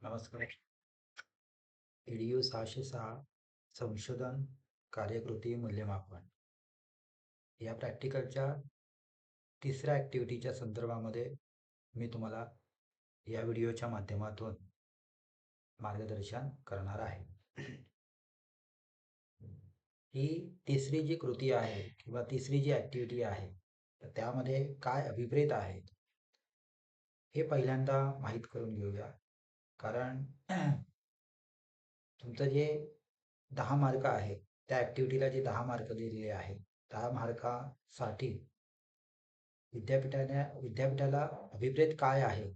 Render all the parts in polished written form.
नमस्कार. EDU 606 संशोधन कार्यकृती मूल्यमापन या प्रॅक्टिकलच्या तिसऱ्या ॲक्टिव्हिटीच्या संदर्भामध्ये मी तुम्हाला या व्हिडिओच्या माध्यमातून मार्गदर्शन करणार आहे. ही तिसरी जी कृती आहे किंवा तिसरी जी ॲक्टिव्हिटी आहे तर त्यामध्ये काय अभिप्रेत आहे हे पहिल्यांदा माहीत करून घेऊया. कारण तुमचं जे 10 मार्क आहे त्या ॲक्टिव्हिटीला जे 10 मार्क दिलेले आहेत 10 मार्कासाठी विद्यापीठाला अभिप्रेत काय आहे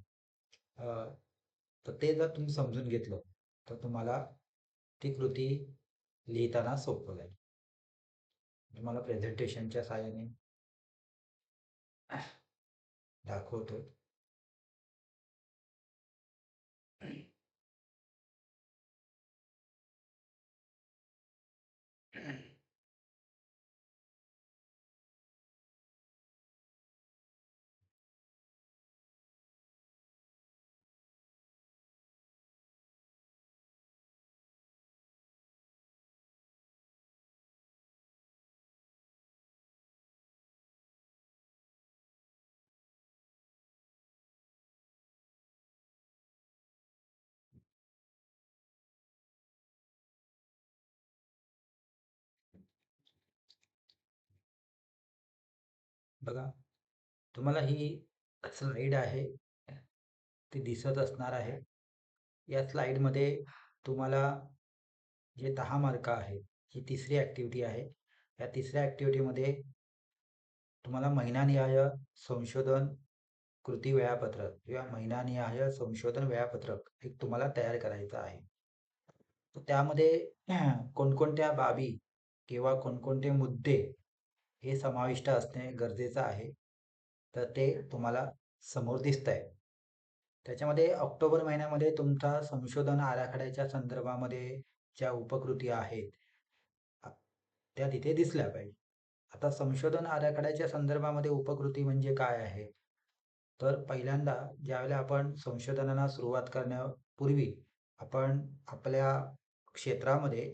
तर ते जर तुम्ही समजून घेतलं तर तुम्हाला ती कृती लिहिताना सोपं जाईल. तुम्हाला प्रेझेंटेशनच्या सहाय्याने दाखवतो. बघा, तुम्हाला ही स्लाईड आहे ती दिसत असणार आहे. या स्लाईडमध्ये तुम्हाला जे 10 मार्क आहेत, ही तिसरी ॲक्टिव्हिटी आहे. या तिसऱ्या ॲक्टिव्हिटीमध्ये तुम्हाला महिनानिहाय संशोधन कृती वेळापत्रक किंवा महिनानिहाय संशोधन वेळापत्रक एक तुम्हाला तयार करायचं आहे. तर त्यामध्ये कोणकोणत्या बाबी किंवा कोणकोणते मुद्दे हे समाविष्ट असणे गरजेचं आहे. तर ते तुम्हाला समोर दिसत आहे. त्याच्यामध्ये ऑक्टोबर महिन्यामध्ये तुमचा संशोधन आराखड्याच्या संदर्भामध्ये ज्या उपकृती आहेत त्या तिथे दिसल्या पाहिजे. आता संशोधन आराखड्याच्या संदर्भामध्ये उपकृती म्हणजे काय आहे तर पहिल्यांदा ज्यावेळेला आपण संशोधनाला सुरुवात करण्यापूर्वी आपण आपल्या क्षेत्रामध्ये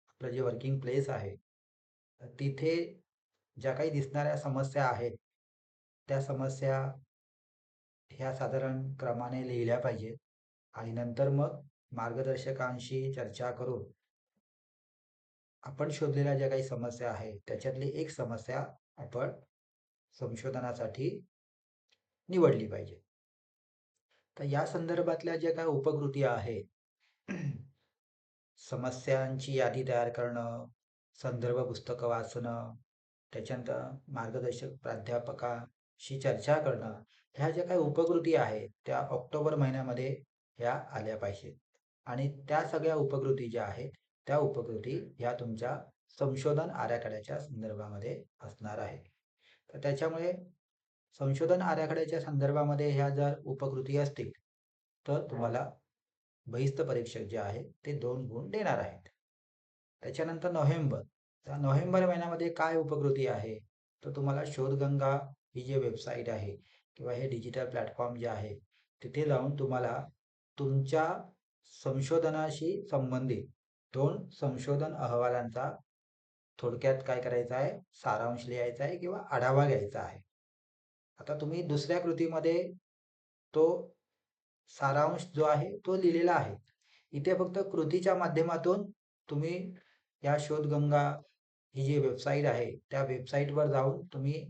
आपलं जे वर्किंग प्लेस आहे तिथे ज्या काही दिसणाऱ्या समस्या आहेत त्या समस्या ह्या साधारण क्रमाने लिहिल्या पाहिजेत आणि नंतर मग मार्गदर्शकांशी चर्चा करून आपण शोधलेल्या ज्या काही समस्या आहेत त्याच्यातली एक समस्या आपण संशोधनासाठी निवडली पाहिजे. तर या संदर्भातल्या ज्या काही उपकृती आहेत समस्यांची यादी तयार करणं, संदर्भ पुस्तकं वाचणं, त्याच्यानंतर मार्गदर्शक प्राध्यापकाशी चर्चा करणं, ह्या ज्या काही उपकृती आहेत त्या ऑक्टोबर महिन्यामध्ये ह्या आल्या पाहिजेत. आणि त्या सगळ्या उपकृती ज्या आहेत त्या उपकृती ह्या तुमच्या संशोधन आराखड्याच्या संदर्भामध्ये असणार आहे. तर त्याच्यामुळे संशोधन आराखड्याच्या संदर्भामध्ये ह्या जर उपकृती असतील तर तुम्हाला बहिस्थ परीक्षक जे आहेत ते 2 गुण देणार आहेत. त्याच्यानंतर नोव्हेंबर महिन्यामध्ये काय उपकृती आहे तर तुम्हाला शोधगंगा ही जी वेबसाईट आहे किंवा हे डिजिटल प्लॅटफॉर्म जे आहे तिथे जाऊन तुम्हाला तुमच्या संशोधनाशी संबंधित 2 संशोधन अहवालांचा थोडक्यात काय करायचं आहे सारांश लिहायचा आहे किंवा आढावा घ्यायचा आहे. आता तुम्ही दुसऱ्या कृतीमध्ये तो सारांश जो आहे तो लिहिलेला आहे. इथे फक्त कृतीच्या माध्यमातून तुम्ही या शोधगंगा ही जी वेबसाईट आहे त्या वेबसाईटवर जाऊन तुम्ही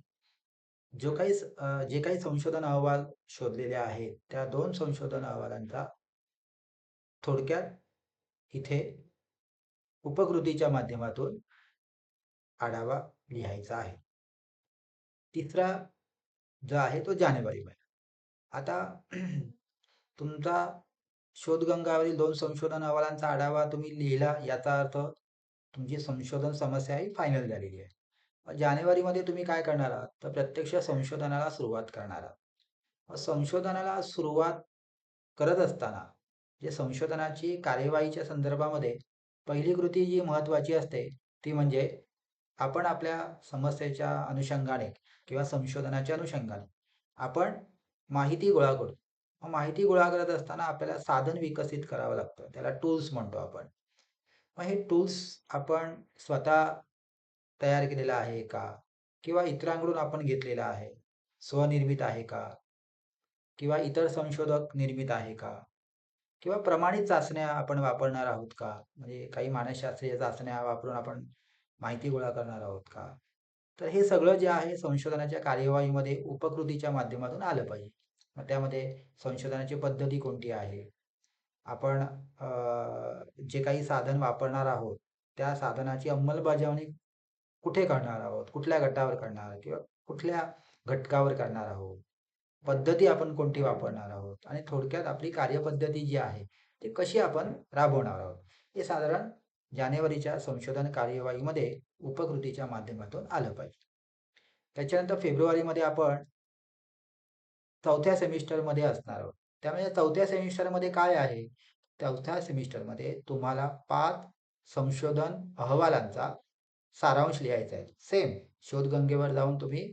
जे काही संशोधन अहवाल शोधलेले आहेत त्या 2 संशोधन अहवालांचा थोडक्यात इथे उपकृतीच्या माध्यमातून आढावा लिहायचा आहे. तिसरा जो आहे तो जानेवारी महिना. आता तुमचा शोधगंगावरील 2 संशोधन अहवालांचा आढावा तुम्ही लिहिला याचा अर्थ तुमची संशोधन समस्या ही फायनल झालेली आहे. जानेवारीमध्ये तुम्ही काय करणार आहात तर प्रत्यक्ष संशोधनाला सुरुवात करणार आहात. संशोधनाला सुरुवात करत असताना जे संशोधनाची कार्यवाहीच्या संदर्भामध्ये पहिली कृती जी महत्त्वाची असते ती म्हणजे आपण आपल्या समस्येच्या अनुषंगाने किंवा संशोधनाच्या अनुषंगाने आपण माहिती गोळा करतो. माहिती गोळा करत असताना आपल्याला साधन विकसित करावं लागतं. त्याला टूल्स म्हणतो आपण. मग हे टूल्स आपण स्वतः तयार केलेलं आहे का? किंवा इतरांकडून आपण घेतलेलं आहे? स्वनिर्मित आहे का? किंवा इतर संशोधक निर्मित आहे का? किंवा प्रमाणित चाचण्या आपण वापरणार आहोत का? म्हणजे काही मानसशास्त्रीय चाचण्या वापरून आपण माहिती गोळा करणार आहोत का? तर हे सगळं जे आहे संशोधनाच्या कार्यवाहीमध्ये उपकृतीच्या माध्यमातून आलं पाहिजे. मग त्यामध्ये संशोधनाची पद्धती कोणती आहे? आपण जे काही साधन वापरणार आहोत, त्या साधनाची अंमलबजावणी कुठे करणार आहोत? कुठल्या गटावर करणार किंवा कुठल्या घटकावर करणार आहोत? पद्धती आपण कोणती वापरणार आहोत? आणि थोडक्यात आपली कार्यपद्धती जी आहे, ती कशी आपण राबवणार आहोत? हे साधारण जानेवारीच्या संशोधन कार्यवाहीमध्ये उपकृतीच्या माध्यमातून आलं पाहिजे. त्याच्यानंतर फेब्रुवारीमध्ये आपण चौथ्या सेमिस्टरमध्ये असणार आहोत. त्यामुळे चौथ्या सेमिस्टरमध्ये काय आहे? चौथ्या सेमिस्टरमध्ये तुम्हाला 5 संशोधन अहवालांचा सारांश लिहायचा आहे. सेम शोधगंगेवर जाऊन तुम्ही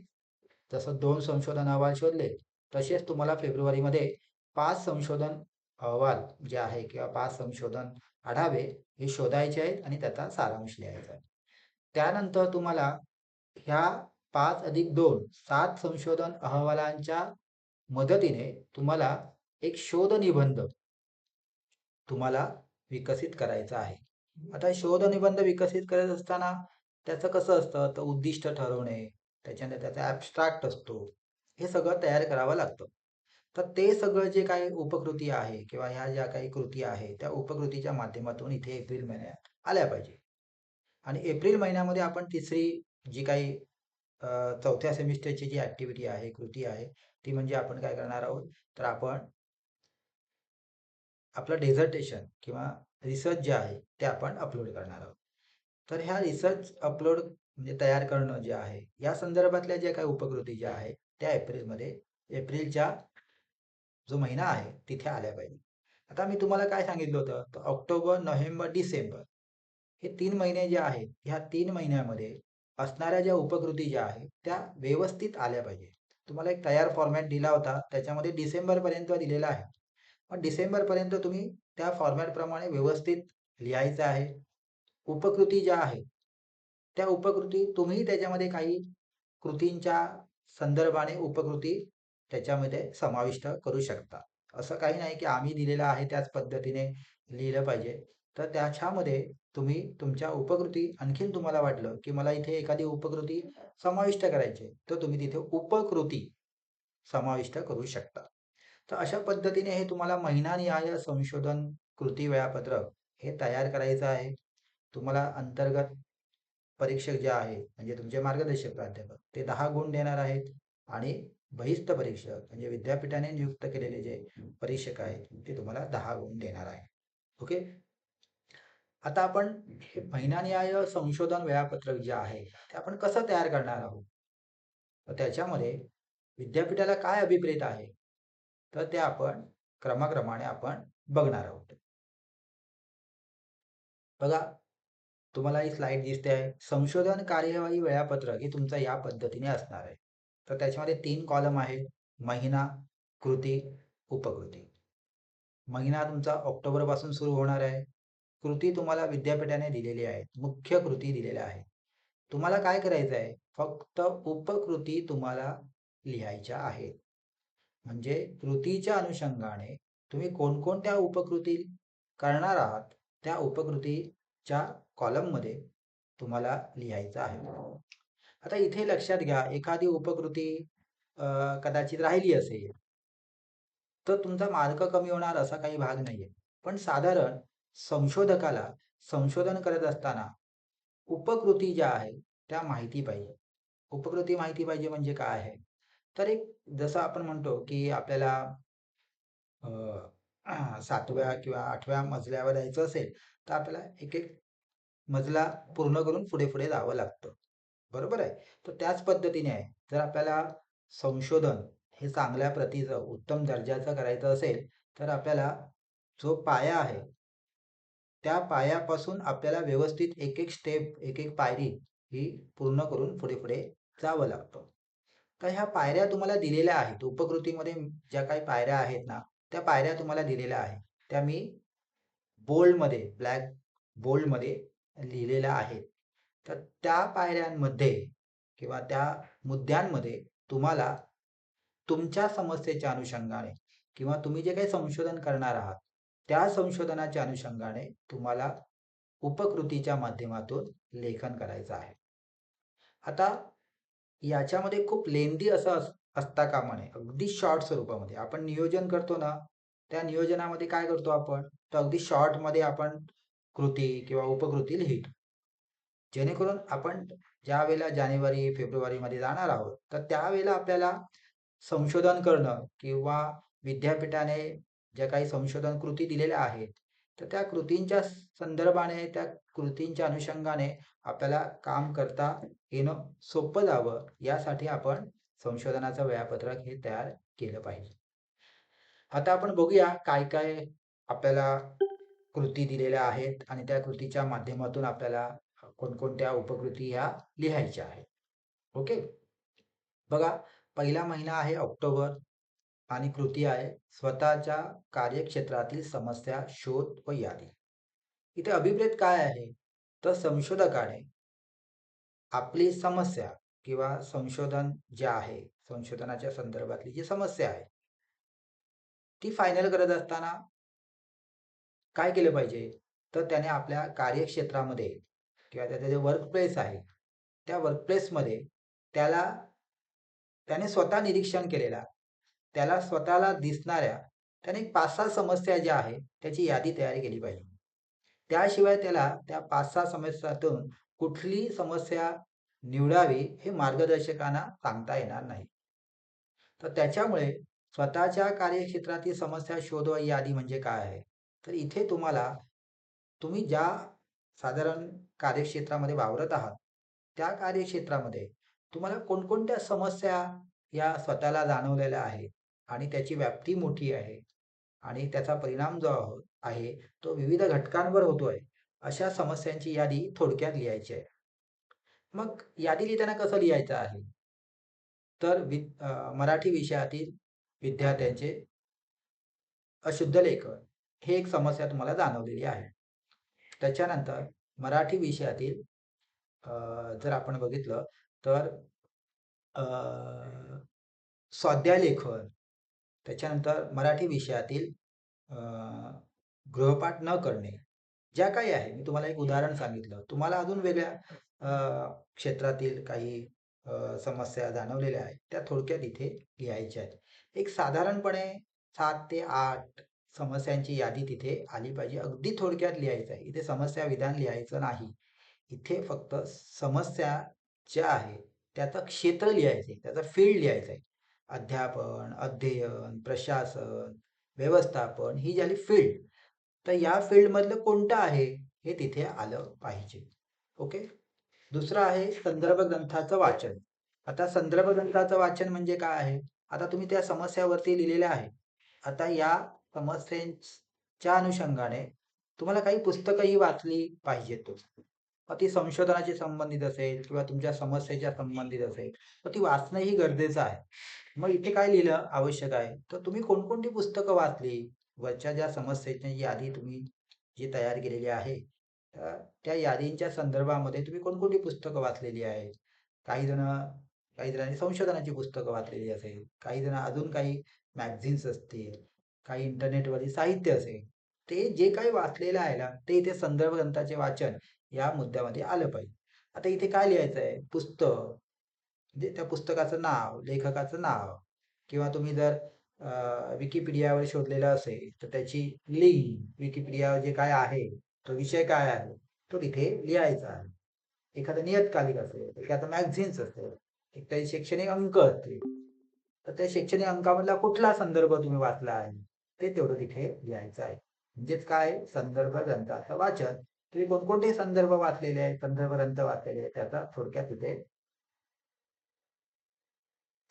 जसं 2 संशोधन अहवाल शोधले, तसेच तुम्हाला फेब्रुवारीमध्ये 5 संशोधन अहवाल जे आहे किंवा 5 संशोधन आढावे हे शोधायचे आहेत आणि त्याचा सारांश लिहायचा आहे. त्यानंतर तुम्हाला ह्या 5+2 7 संशोधन अहवालांच्या मदतीने तुम्हाला एक शोध निबंध तुम्हाला विकसित करायचा आहे. आता शोध निबंध विकसित करत असताना त्याचं कसं असतं, तर उद्दिष्ट ठरवणे, त्याच्यानंतर त्याचा ॲब्स्ट्रॅक्ट असतो. हे सगळं तयार करावं लागतं. तर ते सगळं जे काही उपकृती आहे किंवा ह्या ज्या काही कृती आहे, त्या उपकृतीच्या माध्यमातून इथे एप्रिल महिन्यात आल्या पाहिजे. आणि एप्रिल महिन्यामध्ये आपण तिसरी जी काही अ, चौथ्या सेमिस्टरची जी ॲक्टिव्हिटी आहे, कृती आहे, ती म्हणजे आपण काय करणार आहोत, तर आपण आपलं डेझर्टेशन किंवा रिसर्च जे आहे ते आपण अपलोड करणार आहोत. तर ह्या रिसर्च अपलोड म्हणजे तयार करणं जे आहे, या संदर्भातल्या ज्या काही उपकृती ज्या आहेत, त्या एप्रिलच्या जो महिना आहे तिथे आल्या पाहिजे. आता मी तुम्हाला काय सांगितलं होतं, तर ऑक्टोबर, नोव्हेंबर, डिसेंबर हे 3 महिने जे आहेत, ह्या 3 महिन्यामध्ये असणाऱ्या ज्या उपकृती ज्या आहेत, त्या व्यवस्थित आल्या पाहिजे. तुम्हाला एक तयार फॉर्मॅट दिला होता, त्याच्यामध्ये डिसेंबरपर्यंत दिलेला आहे. मग डिसेंबरपर्यंत तुम्ही त्या फॉर्मॅटप्रमाणे व्यवस्थित लिहायचं आहे. उपकृती ज्या आहेत, त्या उपकृती तुम्ही त्याच्यामध्ये काही कृतींच्या संदर्भाने उपकृती त्याच्यामध्ये समाविष्ट करू शकता. असं काही नाही की आम्ही दिलेलं आहे त्याच पद्धतीने लिहिलं पाहिजे. तर त्याच्यामध्ये तुम्ही तुमच्या उपकृती आणखीन तुम्हाला वाटलं की मला इथे एखादी उपकृती समाविष्ट करायची आहे, तर तुम्ही तिथे उपकृती समाविष्ट करू शकता. तर अशा पद्धतीने हे तुम्हाला महिनानिहाय संशोधन कृती वेळापत्रक हे तयार करायचं आहे. तुम्हाला अंतर्गत परीक्षक जे आहे म्हणजे तुमचे मार्गदर्शक प्राध्यापक ते 10 गुण देणार आहेत आणि बहिस्थ परीक्षक म्हणजे विद्यापीठाने नियुक्त केलेले जे परीक्षक आहेत ते तुम्हाला 10 गुण देणार आहे. ओके. आता आपण हे महिनानिहाय संशोधन वेळापत्रक जे आहे ते आपण कसं तयार करणार आहोत, तर त्याच्यामध्ये विद्यापीठाला काय अभिप्रेत आहे, तर ते आपण क्रमाक्रमाने आपण बघणार आहोत. बघा, तुम्हाला ही स्लाईड दिसते आहे. संशोधन कार्यवाही वेळापत्रक हे तुमचं या पद्धतीने असणार आहे. तर त्याच्यामध्ये 3 कॉलम आहेत. महिना, कृती, उपकृती. महिना तुमचा ऑक्टोबरपासून सुरू होणार आहे. कृती तुम्हाला विद्यापीठाने दिलेली आहे. मुख्य कृती दिलेल्या आहेत. तुम्हाला काय करायचं आहे? फक्त उपकृती तुम्हाला लिहायच्या आहेत. म्हणजे कृतीच्या अनुषंगाने तुम्ही कोणकोणत्या उपकृती करणार आहात, त्या उपकृतीच्या कॉलममध्ये तुम्हाला लिहायचं आहे. आता इथे लक्षात घ्या, एखादी उपकृती कदाचित राहिली असेल, तर तुमचा मार्क कमी होणार असा काही भाग नाहीये. पण साधारण संशोधकाला संशोधन करत असताना उपकृती ज्या आहेत, त्या माहिती पाहिजे. उपकृती माहिती पाहिजे म्हणजे काय आहे? तर एक जसं आपण म्हणतो, की आपल्याला अ, 7व्या किंवा 8व्या मजल्यावर जायचं असेल, तर आपल्याला एक-एक मजला पूर्ण करून पुढे-पुढे जावं लागतं. बरोबर आहे? तर त्याच पद्धतीने आहे. जर आपल्याला संशोधन हे चांगल्या प्रतीचं, उत्तम दर्जाचं करायचं असेल, तर आपल्याला जो पाया आहे, त्या पायापासून आपल्याला व्यवस्थित एक-एक स्टेप, एक-एक पायरी ही पूर्ण करून पुढे-पुढे जावं लागतं. तर ह्या पायऱ्या तुम्हाला दिलेल्या आहेत. उपकृतीमध्ये ज्या काही पायऱ्या आहेत ना, त्या पायऱ्या तुम्हाला दिलेल्या आहे. त्या मी बोल्डमध्ये, ब्लॅक बोल्डमध्ये लिहिलेल्या आहेत. तर त्या पायऱ्यांमध्ये किंवा त्या मुद्द्यांमध्ये तुम्हाला तुमच्या समस्येच्या अनुषंगाने किंवा तुम्ही जे काही संशोधन करणार आहात, त्या संशोधनाच्या अनुषंगाने तुम्हाला उपकृतीच्या माध्यमातून लेखन करायचं आहे. आता याच्यामध्ये खूप लेंदी असं असता कामा नये. अगदी शॉर्ट स्वरूपामध्ये आपण नियोजन करतो ना, त्या नियोजनामध्ये काय करतो आपण, तर अगदी शॉर्टमध्ये आपण कृती किंवा उपकृती लिहितो. जेणेकरून आपण ज्यावेळेला जानेवारी, फेब्रुवारीमध्ये जाणार आहोत, तर त्यावेळेला आपल्याला संशोधन करणं किंवा विद्यापीठाने ज्या काही संशोधन कृती दिलेल्या आहेत, तर त्या कृतींच्या संदर्भाने, त्या कृतींच्या अनुषंगाने आपल्याला काम करता येणं सोपं जावं, यासाठी आपण संशोधनाचं वेळापत्रक हे तयार केलं पाहिजे. आता आपण बघूया काय काय आपल्याला कृती दिलेल्या आहेत आणि त्या कृतीच्या माध्यमातून आपल्याला कोणकोणत्या उपकृती ह्या लिहायच्या आहेत. ओके. बघा, पहिला महिना आहे ऑक्टोबर आणि कृती आहे स्वतःच्या कार्यक्षेत्रातील समस्या शोध व यादी. इथे अभिप्रेत काय आहे, तर संशोधकाने आपली समस्या किंवा संशोधन जे आहे, संशोधनाच्या संदर्भातली जी समस्या आहे, ती फायनल करत असताना काय केलं पाहिजे, तर त्याने आपल्या कार्यक्षेत्रामध्ये किंवा त्याचं जे वर्क प्लेस आहे, त्या वर्क प्लेसमध्ये त्याने स्वतः निरीक्षण केलेला, त्याला स्वतःला दिसणाऱ्या त्याने 5-6 समस्या ज्या आहेत त्याची यादी तयार केली पाहिजे. त्याशिवाय त्याला त्या 5-6 समस्यातून कुठली समस्या निवडावी हे मार्गदर्शकांना सांगता येणार नाही. तर त्याच्यामुळे स्वतःच्या कार्यक्षेत्रातील समस्या शोध यादी म्हणजे काय आहे, तर इथे तुम्ही ज्या साधारण कार्यक्षेत्रामध्ये वावरत आहात, त्या कार्यक्षेत्रामध्ये तुम्हाला कोणकोणत्या समस्या या स्वतःला जाणवलेल्या आहेत आणि त्याची व्याप्ती मोठी आहे आणि त्याचा परिणाम जो आहे तो विविध घटकांवर होतोय, अशा समस्यांची यादी थोडक्यात लिहायची आहे. मग यादी लिहिताना कसं लिहायचं आहे, तर मराठी विषयातील विद्यार्थ्यांचे अशुद्ध लेखन हे एक समस्या तुम्हाला जाणवलेली आहे. त्याच्यानंतर मराठी विषयातील जर आपण बघितलं तर स्वाध्याय लेखन, त्याच्यानंतर मराठी विषयातील गृहपाठ न करणे, ज्या काही आहे, मी तुम्हाला एक उदाहरण सांगितलं. तुम्हाला अजून वेगळ्या क्षेत्रातील काही समस्या जाणवलेल्या आहेत, त्या थोडक्यात इथे लिहायच्या आहेत. एक साधारणपणे 7 ते 8 समस्यांची यादी तिथे आली पाहिजे. अगदी थोडक्यात लिहायचं आहे. इथे समस्या विधान लिहायचं नाही. इथे फक्त समस्या ज्या आहे त्याचं क्षेत्र लिहायचं आहे, त्याचा फील्ड लिहायचा आहे. अध्यापन, अध्ययन, प्रशासन, व्यवस्थापन ही झाली फील्ड. तर या फील्डमधलं कोणतं आहे हे तिथे आलं पाहिजे. ओके. दुसरं आहे संदर्भ ग्रंथाचं वाचन. आता संदर्भ ग्रंथाचं वाचन म्हणजे काय आहे, आता तुम्ही त्या समस्यावरती लिहिलेल्या आहे. आता या समस्यांच्या अनुषंगाने तुम्हाला काही पुस्तकंही वाचली पाहिजेत. मग ती संशोधनाशी संबंधित असेल किंवा तुमच्या समस्येच्या संबंधित असेल, तर ती वाचणंही गरजेचं आहे. मग इथे काय लिहिलं आवश्यक आहे, तर तुम्ही कोणकोणती पुस्तकं वाचली, वरच्या ज्या समस्येची यादी तुम्ही जी तयार केलेली आहे, त्या यादींच्या संदर्भामध्ये तुम्ही कोणकोणती पुस्तकं वाचलेली आहेत. काही जण काही जणांनी संशोधनाची पुस्तकं वाचलेली असेल, काही जण अजून काही मॅगझिन्स असतील, काही इंटरनेटवरील साहित्य असेल, ते जे काही वाचलेलं आहे ना, ते इथे संदर्भ ग्रंथाचे वाचन या मुद्द्यामध्ये आलं पाहिजे. आता इथे काय लिहायचं आहे, पुस्तक म्हणजे त्या पुस्तकाचं नाव, लेखकाचं नाव किंवा तुम्ही जर विकिपीडियावर शोधलेलं असेल तर त्याची लिंक, विकिपीडियावर जे काय आहे, तो विषय काय आहे, तो तिथे लिहायचा आहे. एखादं नियतकालिक असेल, एखादं मॅगझिन्स असेल, एक काही शैक्षणिक अंक असतील, तर त्या शैक्षणिक अंकामधला कुठला संदर्भ तुम्ही वाचला आहे, ते तेवढं तिथे लिहायचं आहे. म्हणजेच काय, संदर्भ ग्रंथाचं वाचन. तुम्ही कोणकोणते संदर्भ वाचलेले आहेत, संदर्भ ग्रंथ वाचलेले आहेत, त्याचा थोडक्यात तिथे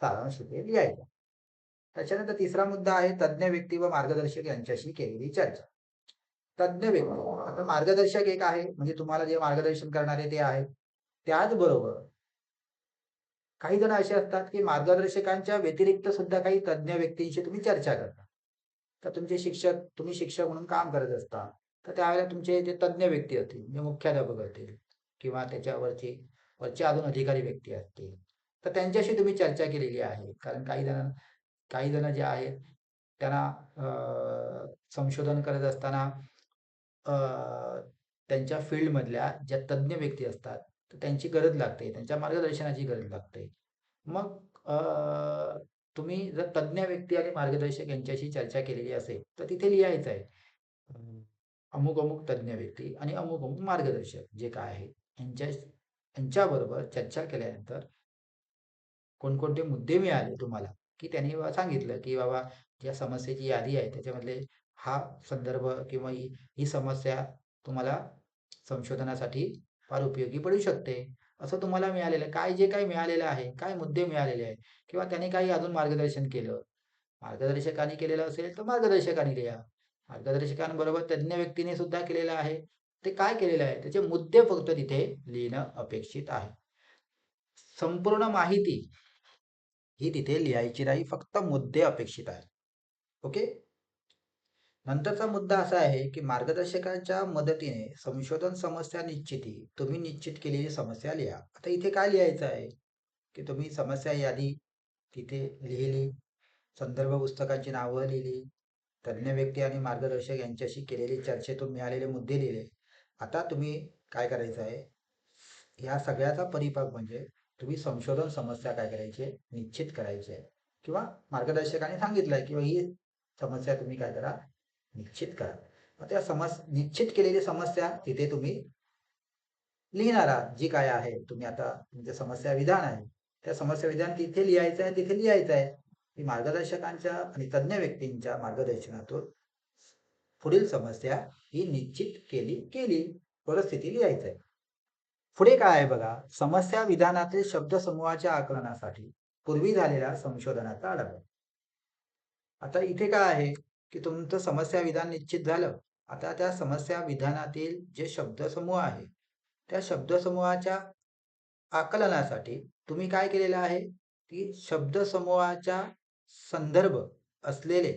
सारांश तिथे लिहायचा. त्याच्यानंतर तिसरा मुद्दा आहे तज्ञ व्यक्ती व मार्गदर्शक यांच्याशी केलेली चर्चा. तज्ञ व्यक्ती, आता मार्गदर्शक एक आहे, म्हणजे तुम्हाला जे मार्गदर्शन करणारे ते आहेत. त्याचबरोबर काही जण असे असतात की मार्गदर्शकांच्या व्यतिरिक्त सुद्धा काही तज्ञ व्यक्तींशी तुम्ही चर्चा करता. तर तुम्ही शिक्षक म्हणून काम करत असता, तर त्यावेळेला तुमचे जे तज्ञ व्यक्ती असतील, जे मुख्याध्यापक असतील किंवा वरचे अजून अधिकारी व्यक्ती असतील, तर त्यांच्याशी तुम्ही चर्चा केलेली आहे. कारण काही जण जे आहेत त्यांना संशोधन करत असताना अ, त्यांच्या फील्डमधल्या ज्या तज्ञ व्यक्ती असतात, तर त्यांची गरज लागते, त्यांच्या मार्गदर्शनाची गरज लागते. मग तुम्ही जर तज्ञ व्यक्ती आणि मार्गदर्शक यांच्याशी चर्चा केलेली असेल, तर तिथे लिहायचं आहे. अमुक-अमुक तज्ञ व्यक्ती आणि अमुक-अमुक मार्गदर्शक जे काय आहे, यांच्याबरोबर चर्चा केल्यानंतर कोणकोणते मुद्दे मिळाले तुम्हाला, की त्यांनी सांगितलं, की बाबा ज्या समस्येची यादी आहे त्याच्यामधले हा संदर्भ किंवा ही समस्या तुम्हाला संशोधनासाठी फार उपयोगी पडू शकते. असं तुम्हाला मिळालेलं आहे. जे काही मिळालेलं आहे, काय मुद्दे मिळालेले आहेत किंवा त्याने काही अजून मार्गदर्शन केलं. मार्गदर्शकाने केलेलं असेल तर मार्गदर्शकाने लिहा. मार्गदर्शकांबरोबर तज्ञ व्यक्तीने सुद्धा केलेलं आहे. ते काय केलेलं आहे त्याचे मुद्दे फक्त तिथे लिहिणं अपेक्षित आहे. संपूर्ण माहिती ही तिथे लिहायची नाही, फक्त मुद्दे अपेक्षित आहेत. ओके. नंतरचा मुद्दा असा आहे की मार्गदर्शकाच्या मदतीने संशोधन समस्या निश्चिती तुम्ही निश्चित केलेली समस्या लिहा. आता इथे काय लिहायचं आहे की तुम्ही समस्या यादी तिथे लिहिली, संदर्भ पुस्तकांची नावं लिहिली, तज्ञ व्यक्ती आणि मार्गदर्शक यांच्याशी केलेली चर्चेतून मिळालेले मुद्दे लिहिले. आता तुम्ही काय करायचं आहे, या सगळ्याचा परिपाक म्हणजे तुम्ही संशोधन समस्या काय करायची निश्चित करायची आहे किंवा मार्गदर्शकाने सांगितलंय किंवा ही समस्या तुम्ही काय करा, निश्चित करा. मग त्या निश्चित केलेली समस्या तिथे तुम्ही लिहिणार आहात. जी काय आहे तुम्ही आता तुमचं समस्या विधान आहे, त्या समस्या विधान तिथे लिहायचं आहे, तिथे लिहायचं आहे की मार्गदर्शकांच्या आणि तज्ञ व्यक्तींच्या मार्गदर्शनातून पुढील समस्या ही निश्चित केली परिस्थिती लिहायचं आहे. पुढे काय आहे बघा, समस्या विधानातील शब्दसमूहाच्या आकलनासाठी पूर्वी झालेल्या संशोधनाचा आढावा. आता इथे काय आहे की तुमचं समस्या विधान निश्चित झालं. आता त्या समस्या विधानातील जे शब्दसमूह आहे, त्या शब्दसमूहाच्या आकलनासाठी तुम्ही काय केलेलं आहे की शब्दसमूहाच्या संदर्भ असलेले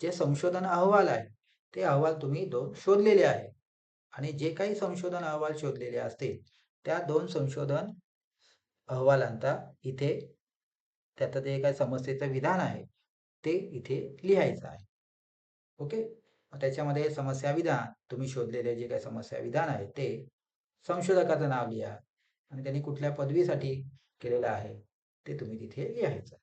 जे संशोधन अहवाल आहे, ते अहवाल तुम्ही 2 शोधलेले आहे आणि जे काही संशोधन अहवाल शोधलेले असतील, त्या 2 संशोधन अहवालांचा इथे त्याचं जे काही समस्येचं विधान आहे, ते इथे लिहायचं आहे. ओके. त्याच्यामध्ये समस्या विधान तुम्ही शोधलेले जे काही समस्या विधान आहे ते संशोधकाचं नाव लिहा आणि त्यांनी कुठल्या पदवीसाठी केलेलं आहे ते तुम्ही तिथे लिहायचं.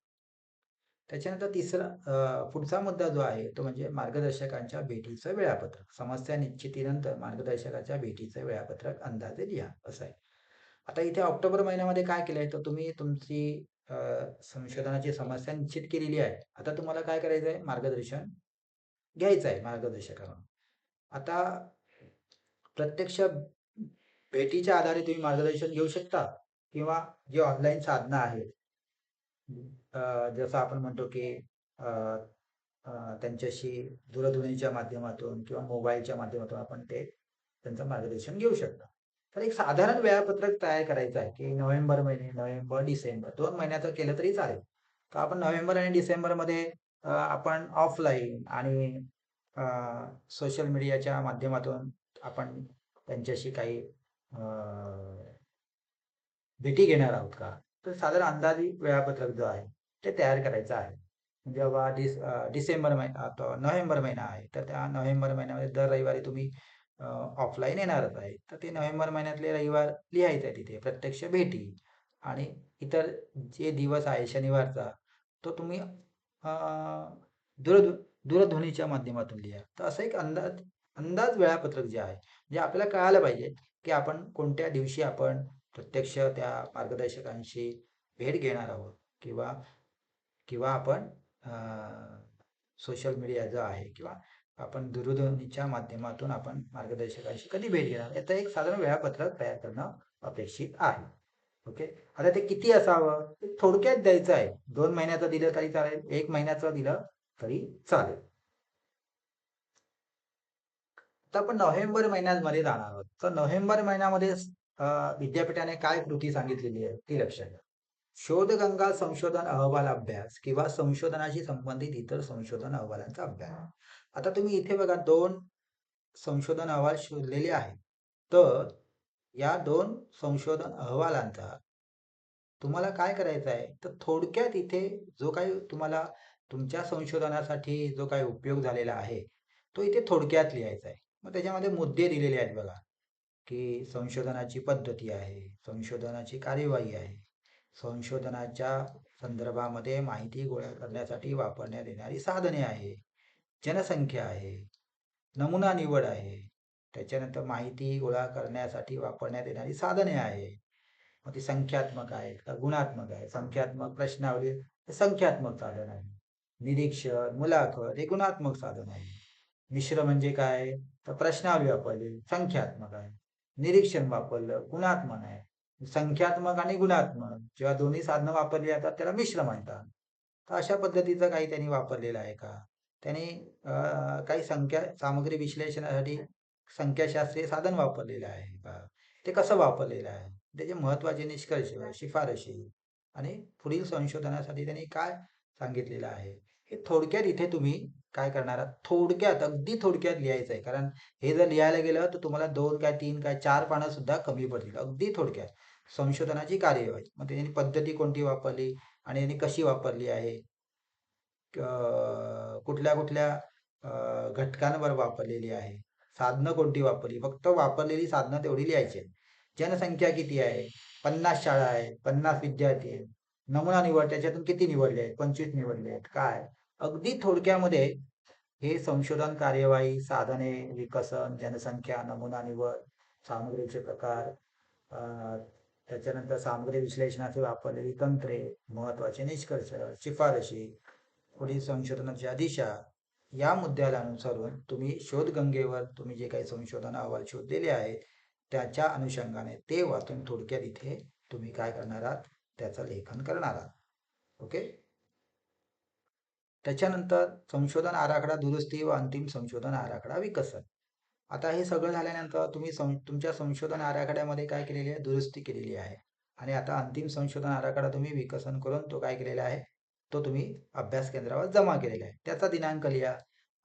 त्याच्यानंतर पुढचा मुद्दा जो आहे तो म्हणजे मार्गदर्शकांच्या भेटीचं वेळापत्रक. समस्या निश्चितीनंतर मार्गदर्शकाच्या भेटीचं वेळापत्रक अंदाजे लिहा असं आहे. आता इथे ऑक्टोबर महिन्यामध्ये काय केलंय, तर तुम्ही तुमची संशोधनाची समस्या निश्चित केलेली आहे. आता तुम्हाला काय करायचं आहे, मार्गदर्शन घ्यायचं आहे मार्गदर्शकाकडून. आता प्रत्यक्ष भेटीच्या आधारे तुम्ही मार्गदर्शन घेऊ शकता किंवा जे ऑनलाईन साधनं आहेत, जसं आपण म्हणतो की त्यांच्याशी दूरध्वनीच्या माध्यमातून किंवा मोबाईलच्या माध्यमातून आपण त्यांचं मार्गदर्शन घेऊ शकता. तर एक साधारण वेळापत्रक तयार करायचं आहे की नोव्हेंबर, डिसेंबर 2 महिन्याचं केलं तरी चालेल. तर आपण नोव्हेंबर आणि डिसेंबरमध्ये आपण ऑफलाईन आणि सोशल मीडियाच्या माध्यमातून आपण त्यांच्याशी काही भेटी घेणार आहोत का? तर साधारण अंदाजे वेळापत्रक जो आहे ते तयार करायचं आहे. जेव्हा डिसेंबर महिना आता नोव्हेंबर महिना आहे, तर त्या नोव्हेंबर महिन्यामध्ये दर रविवारी तुम्ही ऑफलाईन येणारच आहे. तर ते नोव्हेंबर महिन्यातले रविवार लिहायचे आहे तिथे प्रत्यक्ष भेटी आणि इतर जे दिवस आहे शनिवारचा, तो तुम्ही दूरध्वनीच्या माध्यमातून लिहा. तर असं एक अंदाज वेळापत्रक जे आहे, जे आपल्याला कळायला पाहिजे की आपण कोणत्या दिवशी आपण प्रत्यक्ष त्या मार्गदर्शकांशी भेट घेणार आहोत किंवा किंवा आपण सोशल मीडिया जो आहे किंवा आपण दूरध्वनीच्या माध्यमातून आपण मार्गदर्शकांशी कधी भेट घेणार, याचं एक साधारण वेळापत्रक तयार करणं अपेक्षित आहे. ओके. आता ते किती असावं, ते थोडक्यात द्यायचं आहे. 2 महिन्याचं दिलं तरी चालेल, 1 महिन्याचं दिलं तरी चालेल. आता आपण नोव्हेंबर महिन्यामध्ये जाणार आहोत. तर नोव्हेंबर महिन्यामध्ये विद्यापीठाने काय कृती सांगितलेली आहे ती लक्षात घ्या. शोधगंगा संशोधन अहवाल अभ्यास किंवा संशोधनाशी संबंधित इतर संशोधन अहवालांचा अभ्यास. आता तुम्ही इथे बघा 2 संशोधन अहवाल शोधलेले आहेत. तर या 2 संशोधन अहवालांचा तुम्हाला काय करायचं आहे, तर थोडक्यात इथे जो काही तुम्हाला तुमच्या संशोधनासाठी जो काही उपयोग झालेला आहे, तो इथे थोडक्यात लिहायचा आहे. मग त्याच्यामध्ये मुद्दे दिलेले आहेत बघा, की संशोधनाची पद्धती आहे, संशोधनाची कार्यवाही आहे, संशोधनाच्या संदर्भामध्ये माहिती गोळा करण्यासाठी वापरण्यात येणारी साधने आहे, जनसंख्या आहे, नमुना निवड आहे, त्याच्यानंतर माहिती गोळा करण्यासाठी वापरण्यात येणारी साधने आहे. मग ती संख्यात्मक आहे का गुणात्मक आहे? संख्यात्मक प्रश्नावली हे संख्यात्मक साधन आहे. निरीक्षण, मुलाखत हे गुणात्मक साधन आहे. मिश्र म्हणजे काय? तर प्रश्नावली वापरली संख्यात्मक आहे. निरीक्षण वापरलं गुणात्मक आहे. संख्यात्मक आणि गुणात्मक जेव्हा दोन्ही साधनं वापरली जातात त्याला मिश्र म्हणतात. तर अशा पद्धतीचं काही त्यांनी वापरलेलं आहे का? त्यांनी काही संख्या सामग्री विश्लेषणासाठी संख्याशास्त्रीय साधन वापरलेलं आहे का? ते कसं वापरलेलं आहे? त्याचे महत्त्वाचे निष्कर्ष, शिफारशी आणि पुढील संशोधनासाठी त्यांनी काय सांगितलेलं आहे? हे थोडक्यात इथे तुम्ही काय करणार आहात? थोडक्यात, अगदी थोडक्यात लिहायचं आहे. कारण हे जर लिहायला गेलं तर तुम्हाला 2 काय 3 काय 4 पानं सुद्धा कमी पडतील. अगदी थोडक्यात. संशोधनाची कार्यवाही. मग त्यांनी पद्धती कोणती वापरली आणि यांनी कशी वापरली आहे? कुठल्या-कुठल्या घटकांवर वापरलेली आहे? साधनं कोणती वापरली? फक्त वापरलेली साधनं तेवढी लिहायची आहेत. जनसंख्या किती आहे? 50 शाळा आहेत, 50 विद्यार्थी आहेत. नमुना निवड त्याच्यातून किती निवडले आहेत? 25 निवडले आहेत. काय? अगदी थोडक्यामध्ये हे संशोधन कार्यवाही, साधने, विकसन, जनसंख्या, नमुना निवड, सामग्रीचे प्रकार, अ, त्याच्यानंतर सामग्री विश्लेषणाची वापरलेली तंत्रे, महत्त्वाचे निष्कर्ष, शिफारशी, पुढील संशोधनाच्या दिशा या मुद्द्याला अनुसरून तुम्ही शोधगंगेवर तुम्ही जे काही संशोधन अहवाल शोधलेले आहेत त्याच्या अनुषंगाने ते वाचून थोडक्यात इथे तुम्ही काय करणार आहात त्याचं लेखन करणार आहात. ओके. त्याच्यानंतर संशोधन आराखडा दुरुस्ती व अंतिम संशोधन आराखडा विकसन. आता हे सगळं झाल्यानंतर तुम्ही तुमच्या संशोधन आराखड्यामध्ये काय केलेली आहे? दुरुस्ती केलेली आहे. आणि आता अंतिम संशोधन आराखडा तुम्ही विकसन करून तो काय केलेला आहे? तो तुम्ही अभ्यास केंद्रावर जमा केलेला आहे. त्याचा दिनांक लिहा.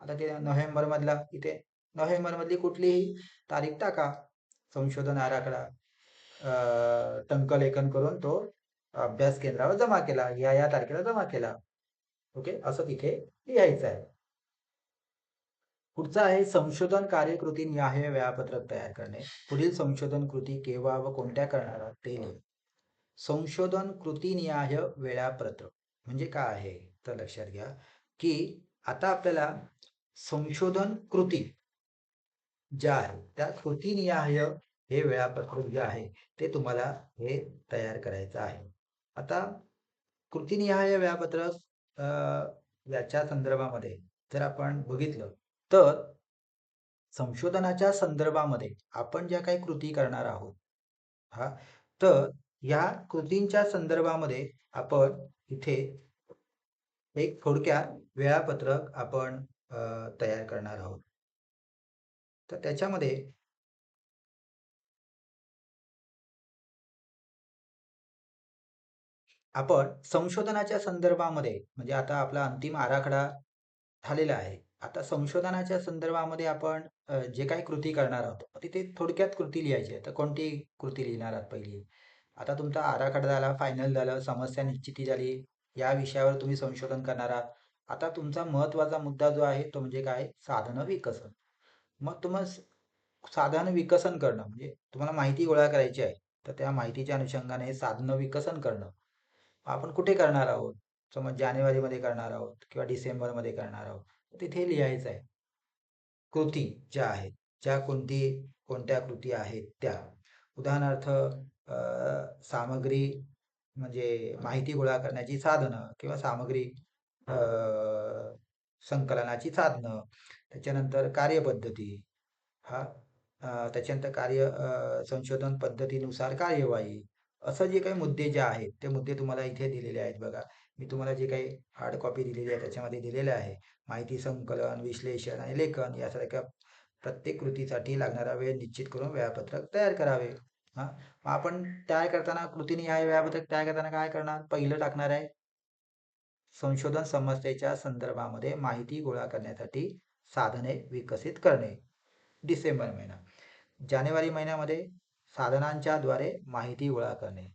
आता ते नोव्हेंबरमधला इथे नोव्हेंबरमधली कुठलीही तारीख टाका. संशोधन आराखडा टंकलेखन करून तो अभ्यास केंद्रावर जमा केला. या तारखेला जमा केला. ओके, असं तिथे लिहायचं आहे. पुढचं आहे संशोधन कार्यकृती निहाय वेळापत्रक तयार करणे. पुढील संशोधन कृती केव्हा व कोणत्या करणार आहात ते लिहा. संशोधन कृती निहाय वेळापत्रक म्हणजे काय आहे? तर लक्षात घ्या की आता आपल्याला संशोधन कृती ज्या आहेत त्या कृती निहाय हे वेळापत्रक जे आहे ते तुम्हाला हे तयार करायचं आहे. आता कृतीनिहाय वेळापत्रक याच्या संदर्भामध्ये जर आपण बघितलं तर संशोधनाच्या संदर्भामध्ये आपण ज्या काही कृती करणार आहोत हा तर या कृतींच्या संदर्भामध्ये आपण इथे एक थोडक्यात वेळापत्रक आपण तयार करणार आहोत. तर त्याच्यामध्ये आपण संशोधनाच्या संदर्भामध्ये म्हणजे आता आपला अंतिम आराखडा झालेला आहे. आता संशोधनाच्या संदर्भामध्ये आपण जे काही कृती करणार आहोत, तिथे थोडक्यात कृती लिहायची आहे. तर कोणती कृती लिहिणार आहात पहिली? आता तुमचा आराखडा झाला, फायनल झालं, समस्या निश्चिती झाली. या विषयावर तुम्ही संशोधन करणार आहात. आता तुमचा महत्त्वाचा मुद्दा जो आहे तो म्हणजे काय? साधनं विकसन. मग तुम्हाला साधन विकसन करणं म्हणजे तुम्हाला माहिती गोळा करायची आहे. तर त्या माहितीच्या अनुषंगाने साधनं विकसन करणं. आपण कुठे करणार आहोत? समज जानेवारीमध्ये करणार आहोत किंवा डिसेंबरमध्ये करणार आहोत. तिथे लिहायचं आहे. कृती ज्या आहेत, कोणत्या कृती आहेत त्या. उदाहरणार्थ सामग्री म्हणजे माहिती गोळा करण्याची साधनं किंवा सामग्री अ, संकलनाची साधनं, त्याच्यानंतर कार्यपद्धती हा त्याच्यानंतर संशोधन पद्धतीनुसार कार्यवाही असं जे काही मुद्दे जे आहेत ते मुद्दे तुम्हाला इथे दिलेले आहेत बघा. मी तुम्हाला जे काही हार्ड कॉपी दिलेली आहे त्याच्यामध्ये दिलेलं आहे. माहिती संकलन, विश्लेषण आणि लेखन यासारख्या प्रत्येक कृतीसाठी लागणारा वेळ निश्चित करून वेळापत्रक तयार करावे. हा, मग आपण तयार करताना कृतीनिहाय वेळापत्रक तयार करताना काय करणार? पहिलं टाकणार आहे संशोधन समस्येच्या संदर्भामध्ये माहिती गोळा करण्यासाठी साधने विकसित करणे. डिसेंबर महिना. जानेवारी महिन्यामध्ये साधनांच्या द्वारे माहिती गोळा करणे.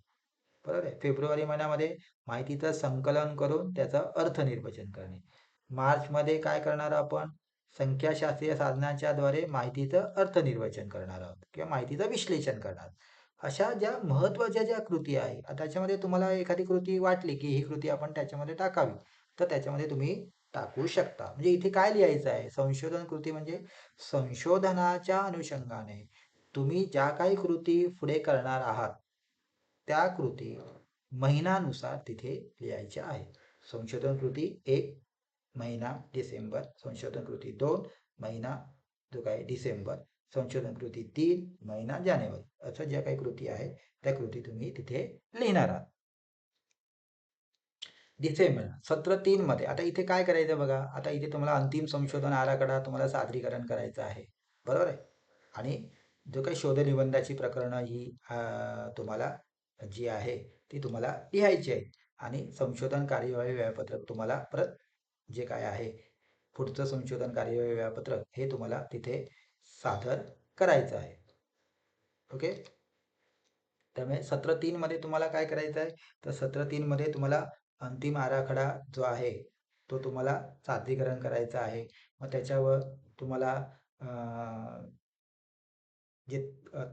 बरोबर आहे. फेब्रुवारी महिन्यामध्ये माहितीचं संकलन करून त्याचं अर्थ निर्वचन करणे. मार्चमध्ये काय करणार आपण? संख्याशास्त्रीय साधनांच्या द्वारे माहितीचं अर्थ निर्वचन करणार आहोत किंवा माहितीचं विश्लेषण करणार. अशा ज्या महत्त्वाच्या ज्या कृती आहे, आता त्याच्यामध्ये तुम्हाला एखादी कृती वाटली की ही कृती आपण त्याच्यामध्ये टाकावी, तर त्याच्यामध्ये तुम्ही टाकू शकता. म्हणजे इथे काय लिहायचं आहे? संशोधन कृती म्हणजे संशोधनाच्या अनुषंगाने तुम्ही ज्या काही कृती पुढे करणार आहात त्या कृती महिन्यानुसार तिथे लिहायच्या आहेत. संशोधन कृती 1 महिना डिसेंबर, संशोधन कृती 2 महिना जो काय डिसेंबर, संशोधन कृती 3 महिना जानेवारी, असं ज्या काही कृती आहेत त्या कृती तुम्ही तिथे लिहिणार आहात. डिसेंबर सत्र 3 मध्ये आता इथे काय करायचं बघा. आता इथे तुम्हाला अंतिम संशोधन आराखडा तुम्हाला सादरीकरण करायचं आहे, बरोबर आहे. आणि जो काही शोध निबंधाची प्रकरणं ही तुम्हाला जी आहे ती तुम्हाला लिहायची आहे. आणि संशोधन कार्यवाही वेळापत्रक तुम्हाला परत जे काय आहे पुढचं संशोधन कार्यवाही वेळापत्रक हे तुम्हाला तिथे सादर करायचं आहे. ओके. त्यामुळे सत्र 3 मध्ये तुम्हाला काय करायचं आहे? तर सत्र 3 मध्ये तुम्हाला अंतिम आराखडा जो आहे तो तुम्हाला सादरीकरण करायचा आहे. मग त्याच्यावर तुम्हाला जे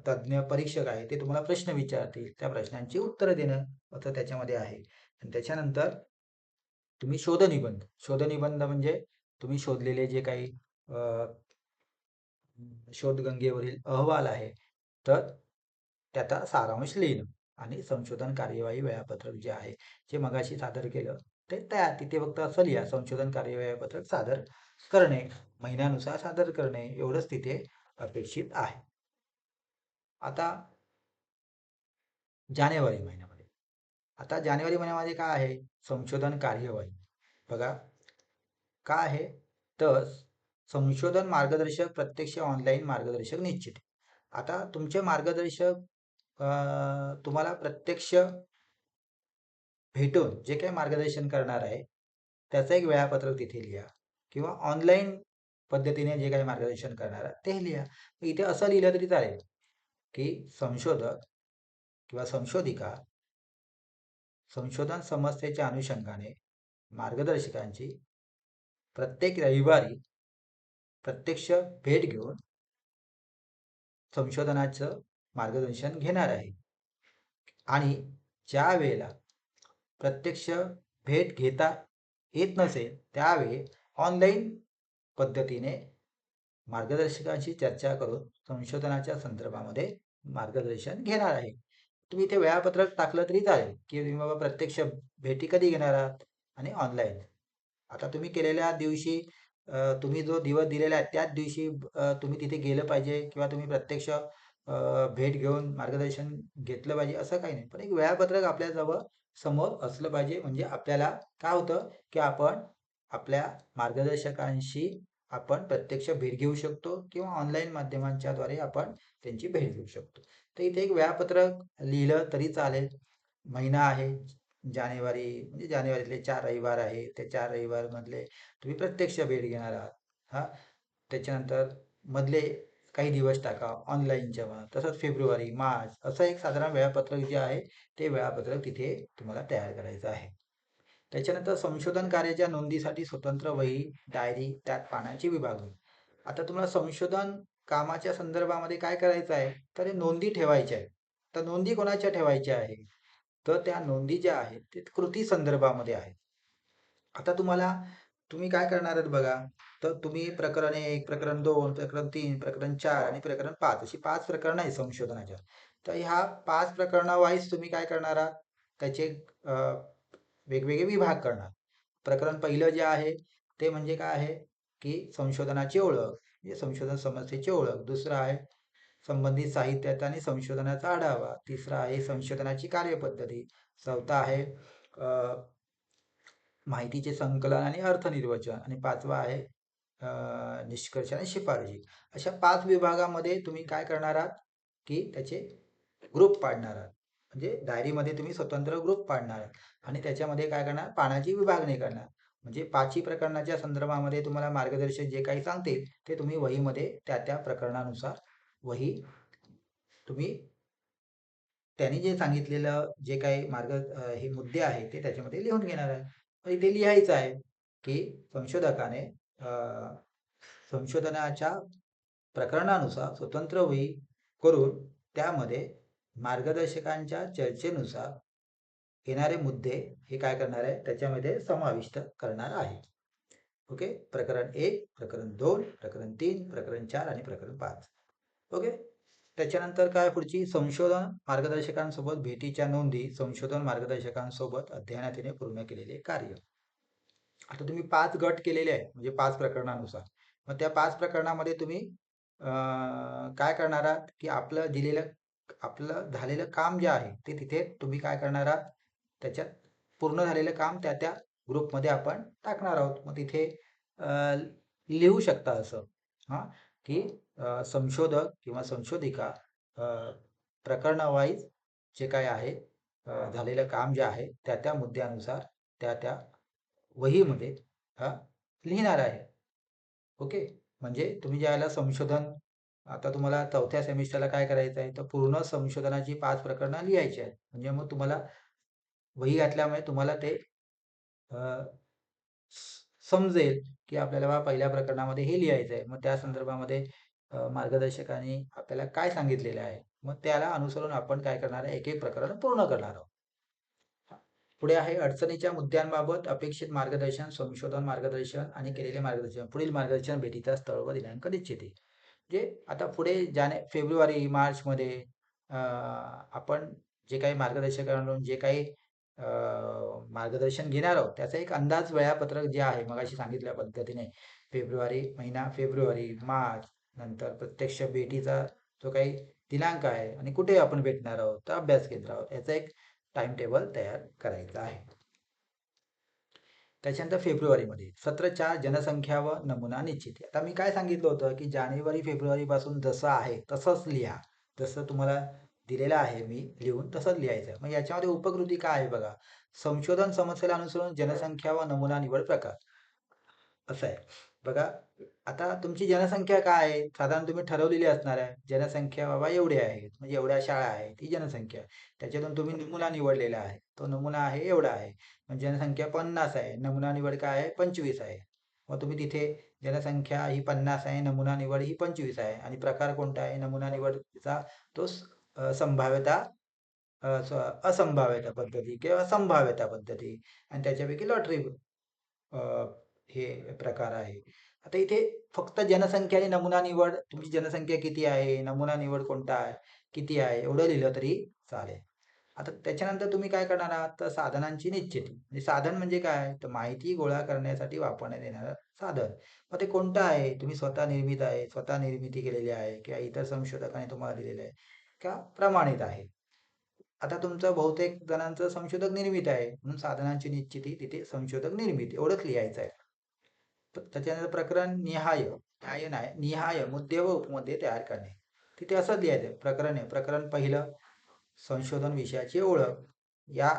तज्ज्ञ परीक्षक आहे ते तुम्हाला प्रश्न विचारतील, त्या प्रश्नांची उत्तरं देणं असं त्याच्यामध्ये आहे. आणि त्याच्यानंतर तुम्ही शोधनिबंध म्हणजे तुम्ही शोधलेले जे काही शोधगंगेवरील अहवाल आहे तर त्याचा सारांश लिहिणं आणि संशोधन कार्यवाही वेळापत्रक जे आहे जे मगाशी सादर केलं ते तयार. तिथे फक्त असं लिहा संशोधन कार्यवाही वेळापत्रक सादर करणे, महिन्यानुसार सादर करणे, एवढंच तिथे अपेक्षित आहे. आता जानेवारी महिन्यामध्ये, आता जानेवारी महिन्यामध्ये काय आहे? संशोधन कार्यवाही बघा काय आहे. तर संशोधन मार्गदर्शक प्रत्यक्ष ऑनलाईन मार्गदर्शक निश्चित. आता तुमचे मार्गदर्शक तुम्हाला प्रत्यक्ष भेटून जे काही मार्गदर्शन करणार आहे त्याचं एक वेळापत्रक तिथे लिहा किंवा ऑनलाईन पद्धतीने जे काही मार्गदर्शन करणार आहे ते लिहा. इथे असं लिहिलं तरी चालेल की संशोधक किंवा संशोधिका संशोधन समस्येच्या अनुषंगाने मार्गदर्शकांची प्रत्येक रविवारी प्रत्यक्ष भेट घेऊन संशोधनाचं मार्गदर्शन घेणार आहे. आणि ज्या वेळेला प्रत्यक्ष भेट घेता येत नसेल त्यावेळी ऑनलाईन पद्धतीने मार्गदर्शकांशी चर्चा करून संशोधनाच्या संदर्भामध्ये मार्गदर्शन घेणार आहे. तुम्ही ते वेळापत्रक टाकलं तरी चालेल की तुम्ही बाबा प्रत्यक्ष भेटी कधी घेणार आहात आणि ऑनलाईन. आता तुम्ही केलेल्या दिवशी तुम्ही जो दिवस दिलेला आहे त्याच दिवशी तुम्ही तिथे गेलं पाहिजे किंवा तुम्ही प्रत्यक्ष भेट घेऊन मार्गदर्शन घेतलं पाहिजे असं काही नाही. पण एक वेळापत्रक आपल्याजवळ समोर असलं पाहिजे. म्हणजे आपल्याला काय होतं की आपण आपल्या मार्गदर्शकांशी आपण प्रत्यक्ष भेट घेऊ शकतो किंवा ऑनलाईन माध्यमांच्या द्वारे आपण त्यांची भेट घेऊ शकतो. तर इथे एक वेळापत्रक लिहिलं तरी चालेल. महिना आहे जानेवारी, म्हणजे जानेवारीतले 4 रविवार आहे. त्या 4 रविवारमधले तुम्ही प्रत्यक्ष भेट घेणार आहात. हां. त्याच्यानंतर मधले काही दिवस टाका ऑनलाईनच्या मग. तसंच फेब्रुवारी, मार्च असं एक साधारण वेळापत्रक जे आहे ते वेळापत्रक तिथे तुम्हाला तयार करायचं आहे. त्याच्यानंतर संशोधन कार्याच्या नोंदीसाठी स्वतंत्र वही, डायरी, त्यात पानांची विभागणी. आता तुम्हाला संशोधन कामाच्या संदर्भामध्ये काय करायचं आहे? तर हे नोंदी ठेवायच्या आहेत. तर नोंदी कोणाच्या ठेवायच्या आहे? तर त्या नोंदी ज्या आहेत ते कृती संदर्भामध्ये आहेत. आता तुम्ही काय करणार आहेत बघा. तर तुम्ही प्रकरण 1, प्रकरण 2, प्रकरण 3, प्रकरण 4 आणि प्रकरण 5 अशी 5 प्रकरणं आहेत संशोधनाच्या. तर ह्या 5 प्रकरणावाईज तुम्ही काय करणार आहात? त्याचे वेगवेगळे विभाग करणार. प्रकरण पहिलं जे आहे ते म्हणजे काय आहे की संशोधनाची ओळख, म्हणजे संशोधन समस्येची ओळख. दुसरं आहे संबंधित साहित्याचा आणि संशोधनाचा आढावा. तिसरा आहे संशोधनाची कार्यपद्धती. चौथा आहे माहितीचे संकलन आणि अर्थनिर्वचन. आणि पाचवा आहे निष्कर्ष आणि शिफारशी. अशा 5 विभागामध्ये तुम्ही काय करणार आहात की त्याचे ग्रुप पाडणार आहात. म्हणजे डायरीमध्ये तुम्ही स्वतंत्र ग्रुप पाडणार आहात आणि त्याच्यामध्ये काय करणार, पानाची विभागणी करणार. म्हणजे 5ही प्रकरणाच्या संदर्भामध्ये तुम्हाला मार्गदर्शक जे काही सांगतील ते तुम्ही वहीमध्ये त्या प्रकरणानुसार वही तुम्ही त्यांनी जे सांगितलेलं जे काही हे मुद्दे आहेत ते त्याच्यामध्ये लिहून घेणार आहे. तर इथे लिहायचं आहे की संशोधकाने संशोधनाच्या प्रकरणानुसार स्वतंत्र वही करून त्यामध्ये मार्गदर्शकांच्या चर्चेनुसार येणारे मुद्दे हे काय करणार आहे, त्याच्यामध्ये समाविष्ट करणार आहे. ओके. प्रकरण 1, प्रकरण 2, प्रकरण 3, प्रकरण 4 आणि प्रकरण 5. ओके. त्याच्यानंतर काय पुढची, संशोधन मार्गदर्शकांसोबत भेटीच्या नोंदी, संशोधन मार्गदर्शकांसोबत अध्ययनातीने पूर्ण केलेले कार्य. आता तुम्ही 5 गट केलेले आहे म्हणजे 5 प्रकरणानुसार. मग त्या 5 प्रकरणामध्ये तुम्ही काय करणार आहात की आपलं झालेलं काम जे आहे ते तिथे तुम्ही काय करणार आहात, त्याच्यात पूर्ण झालेलं काम त्या ग्रुपमध्ये आपण टाकणार आहोत. मग तिथे लिहू शकता असं की संशोधक किंवा संशोधिका प्रकरणावाईज जे काय आहे झालेलं काम जे आहे त्या मुद्द्यानुसार त्या वहीमध्ये लिहिणार आहे. ओके. म्हणजे तुम्ही ज्याला संशोधन, आता तुम्हाला 4थ्या सेमिस्टरला काय करायचं आहे, तर पूर्ण संशोधनाची 5 प्रकरणं लिहायची आहेत. म्हणजे मग तुम्हाला वही घातल्यामुळे तुम्हाला ते समजेल की आपल्याला बा पहिल्या प्रकरणामध्ये हे लिहायचं आहे. मग त्या संदर्भामध्ये मार्गदर्शकांनी आपल्याला काय सांगितलेलं आहे, मग त्याला अनुसरून आपण काय करणार आहे, एक प्रकरण पूर्ण करणार आहोत. पुढे आहे अडचणीच्या मुद्द्यांबाबत अपेक्षित मार्गदर्शन, संशोधन मार्गदर्शन आणि केलेले मार्गदर्शन. पुढील मार्गदर्शन भेटीचा स्थळ व दिनांक निश्चिती. जे आता पुढे फेब्रुवारी मार्चमध्ये आपण जे काही मार्गदर्शकांकडून जे काही मार्गदर्शन घेणार आहोत त्याचा एक अंदाज वेळापत्रक जे आहे मगाशी सांगितल्या पद्धतीने फेब्रुवारी, मार्च, नंतर प्रत्यक्ष भेटीचा जो काही दिनांक आहे आणि कुठे आपण भेटणार आहोत, तर अभ्यास केंद्रावर, याचा एक टाइम टेबल तयार करायचा आहे. त्याच्यानंतर फेब्रुवारीमध्ये सत्र 4 जनसंख्या व नमुना निश्चिती. आता मी काय सांगितलं होतं की जानेवारी फेब्रुवारी पासून जसं आहे तसंच लिहा. जसं तुम्हाला दिलेलं आहे मी लिहून तसंच लिहायचं. मग याच्यामध्ये उपकृती काय आहे बघा, संशोधन समस्येला अनुसरून जनसंख्या व नमुना निवड प्रकार असं आहे. बघा आता तुमची जनसंख्या काय आहे, साधारण तुम्ही ठरवलेली असणार आहे. जनसंख्या बाबा एवढी आहे, म्हणजे एवढ्या शाळा आहे ती जनसंख्या. त्याच्यातून तुम्ही नमुना निवडलेला आहे, तो नमुना आहे एवढा आहे. म्हणजे जनसंख्या 50 आहे, नमुना निवड काय आहे 25 आहे. मग तुम्ही तिथे जनसंख्या ही 50 आहे, नमुना निवड ही 25 आहे आणि प्रकार कोणता आहे नमुना निवडचा, तो संभाव्यता असंभाव्यता पद्धती किंवा संभाव्यता पद्धती आणि त्याच्यापैकी लॉटरी हे प्रकार आहे. आता इथे फक्त जनसंख्या आणि नमुना निवड, तुमची जनसंख्या किती आहे, नमुना निवड कोणता आहे, किती आहे, एवढं लिहिलं तरी चालेल. आता त्याच्यानंतर तुम्ही काय करणार आहात, तर साधनांची निश्चिती. म्हणजे साधन म्हणजे काय, तर माहिती गोळा करण्यासाठी वापरण्यात येणारं साधन. मग ते कोणतं आहे, तुम्ही स्वतः निर्मित आहे, स्वतः निर्मिती केलेली आहे किंवा इतर संशोधकाने तुम्हाला दिलेलं आहे का प्रमाणित आहे. आता तुमचं बहुतेक जणांचं संशोधक निर्मित आहे म्हणून साधनांची निश्चिती तिथे संशोधक निर्मित एवढंच लिहायचं आहे. त्याच्यानंतर प्रकरण निहाय मुद्दे व उपमुद्दे तयार करणे. तिथे असंच लिहायचं प्रकरण आहे. प्रकरण पहिलं संशोधन विषयाची ओळख, या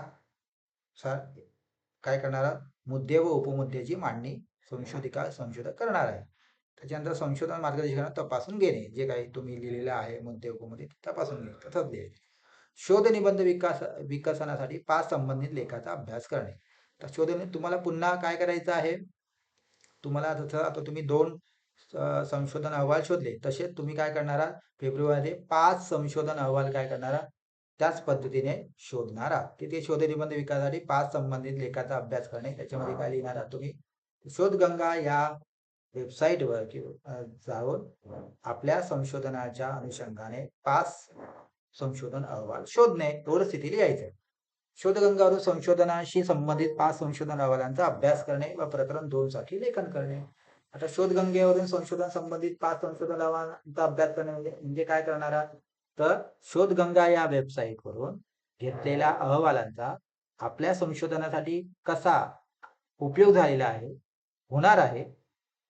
काय करणार मुद्दे व उपमुद्द्याची मांडणी संशोधक करणार आहे. त्याच्यानंतर संशोधन मार्गदर्शकांना तपासून घेणे, जे काही तुम्ही लिहिलेलं आहे मुद्दे उपमुद्दे तपासून घेणे तसंच लिहायचे. शोध निबंध विकसनासाठी 5 संबंधित लेखाचा अभ्यास करणे. तर शोध तुम्हाला पुन्हा काय करायचं आहे, तुम्हाला जसं आता तुम्ही 2 संशोधन अहवाल शोधले, तसेच तुम्ही काय करणार आहात फेब्रुवारी 5 संशोधन अहवाल काय करणार आहात त्याच पद्धतीने शोधणार आहात. तिथे शोध निबंध विकासासाठी 5 संबंधित लेखाचा अभ्यास करणे. त्याच्यामध्ये काय लिहिणार आहात तुम्ही, शोधगंगा या वेबसाईटवर जाऊन आपल्या संशोधनाच्या अनुषंगाने 5 संशोधन अहवाल शोधणे, एवढंच तिथे लिहायचं. शोधगंगावरून संशोधनाशी संबंधित 5 संशोधन अहवालांचा अभ्यास करणे व प्रकरण 2 साठी लेखन करणे. आता शोधगंगेवरून संशोधन संबंधित 5 संशोधन अहवालांचा अभ्यास करणे म्हणजे काय करणार आहात, तर शोधगंगा या वेबसाईट वरून घेतलेल्या अहवालांचा आपल्या संशोधनासाठी कसा उपयोग झालेला आहे, होणार आहे,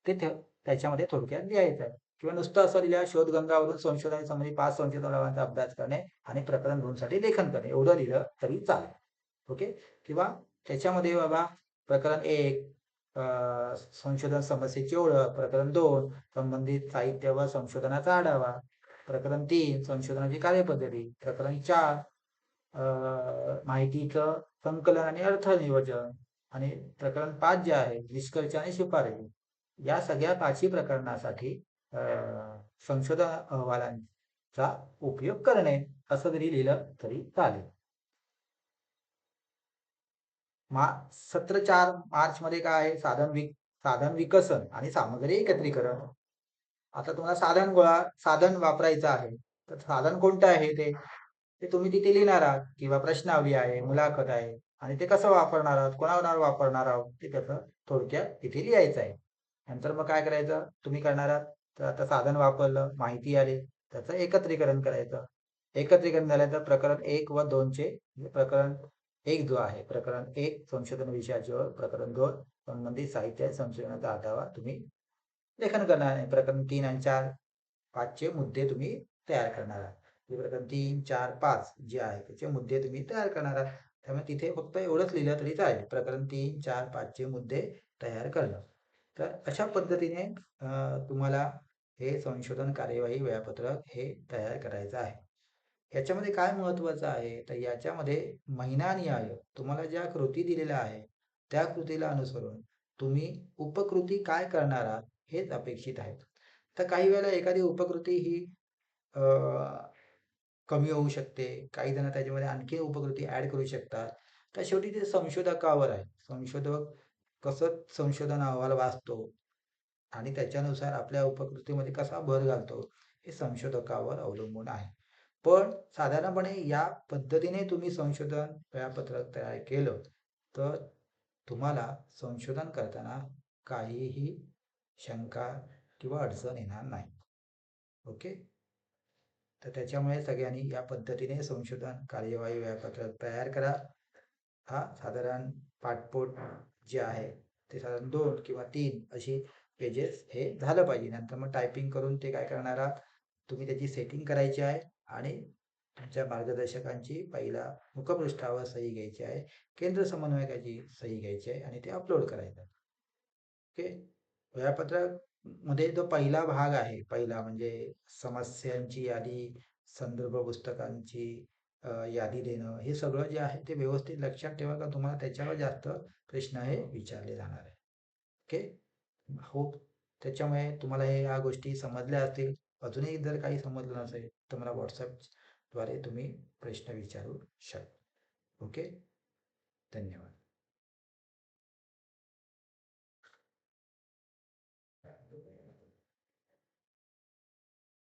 ते त्याच्यामध्ये थोडक्यात लिहायचं आहे. किंवा नुसतं असं लिहिलं शोधगंगावरून संशोधनासंबंधी 5 संशोधनाचा अभ्यास करणे आणि प्रकरण 2 साठी लेखन करणे एवढं लिहिलं तरी चालेल. ओके. किंवा त्याच्यामध्ये बाबा प्रकरण 1 संशोधन समस्येची ओळख, प्रकरण 2 संबंधित साहित्य व संशोधनाचा आढावा, प्रकरण 3 संशोधनाची कार्यपद्धती, प्रकरण 4 माहितीचं संकलन आणि अर्थ नियोजन आणि प्रकरण 5 जे आहे निष्कर्ष आणि शिफारसी. या सगळ्या 5ही प्रकरणासाठी संशोधन अहवालांचा उपयोग करणे असं जरी लिहिलं तरी चालेल. सत्र 4 मार्च मध्ये काय आहे साधन विकसन आणि सामग्री एकत्रीकरण. आता तुम्हाला साधन वापरायचं आहे तर साधन कोणतं आहे ते तुम्ही तिथे लिहिणार आहात किंवा प्रश्नावली आहे मुलाखत आहे आणि ते कसं वापरणार आहात कोणावर वापरणार आहोत ते त्याचं थोडक्यात तिथे लिहायचं आहे. नंतर मग काय करायचं तुम्ही करणार आहात तर आता साधन वापरलं माहिती आली त्याचं एकत्रीकरण करायचं. एकत्रीकरण झाल्यानंतर प्रकरण 1 व 2 चे प्रकरण 1 जो आहे प्रकरण 1 संशोधन विषयाचे प्रकरण 2 संबंधित साहित्य संशोधनाचा आढावा तुम्ही लेखन करणार आहे. प्रकरण 3 आणि 4 5 चे मुद्दे तुम्ही तयार करणार आहात. प्रकरण 3 4 5 जे आहे त्याचे मुद्दे तुम्ही तयार करणार आहात. त्यामुळे तिथे फक्त एवढंच लिहिलं तरी चालेल. प्रकरण 3 4 5 चे मुद्दे तयार करणं. तर अशा पद्धतीने तुम्हाला हे संशोधन कार्यवाही वेळापत्रक हे तयार करायचं आहे. याच्यामध्ये काय महत्वाचं आहे तर याच्यामध्ये महिनानिहाय तुम्हाला ज्या कृती दिलेल्या आहे त्या कृतीला अनुसरून तुम्ही उपकृती काय करणार आहात हेच अपेक्षित आहे. तर काही वेळेला एखादी उपकृती ही कमी होऊ शकते. काही जण त्याच्यामध्ये आणखी उपकृती ऍड करू शकतात. तर शेवटी ते संशोधकावर आहे. संशोधक कसं संशोधन अहवाल वाचतो आणि त्याच्यानुसार आपल्या उपकृतीमध्ये कसा भर घालतो हे संशोधकावर अवलंबून आहे. पण साधारणपणे या पद्धतीने तुम्ही संशोधन वेळापत्रक तयार केलं तर तुम्हाला संशोधन करताना काहीही शंका किंवा अडचण येणार नाही. ओके. तर त्याच्यामुळे सगळ्यांनी या पद्धतीने संशोधन कार्यवाही वेळापत्रक तयार करा. हा साधारण पाठपोट जे आहे ते साधारण 2 किंवा 3 अशी पेजेस हे झालं पाहिजे. नंतर मग टायपिंग करून ते काय करणार आहात तुम्ही त्याची सेटिंग करायची आहे आणि तुमच्या मार्गदर्शकांची पहिला मुखपृष्ठावर सही घ्यायची आहे. केंद्र समन्वयकाची सही घ्यायची आहे आणि ते अपलोड करायचं. ओके. वेळापत्रक मध्ये जो पहिला भाग आहे पहिला म्हणजे समस्यांची यादी संदर्भ पुस्तकांची यादी देणं हे सगळं जे आहे ते व्यवस्थित लक्षात ठेवा का तुम्हाला त्याच्यावर जास्त प्रश्न हे विचारले जाणार आहे. ओके. होप त्याच्यामुळे तुम्हाला हे या गोष्टी समजल्या असतील. अजूनही जर काही समजलं नसेल तर मला व्हॉट्सअपद्वारे तुम्ही प्रश्न विचारू शकता. ओके. धन्यवाद.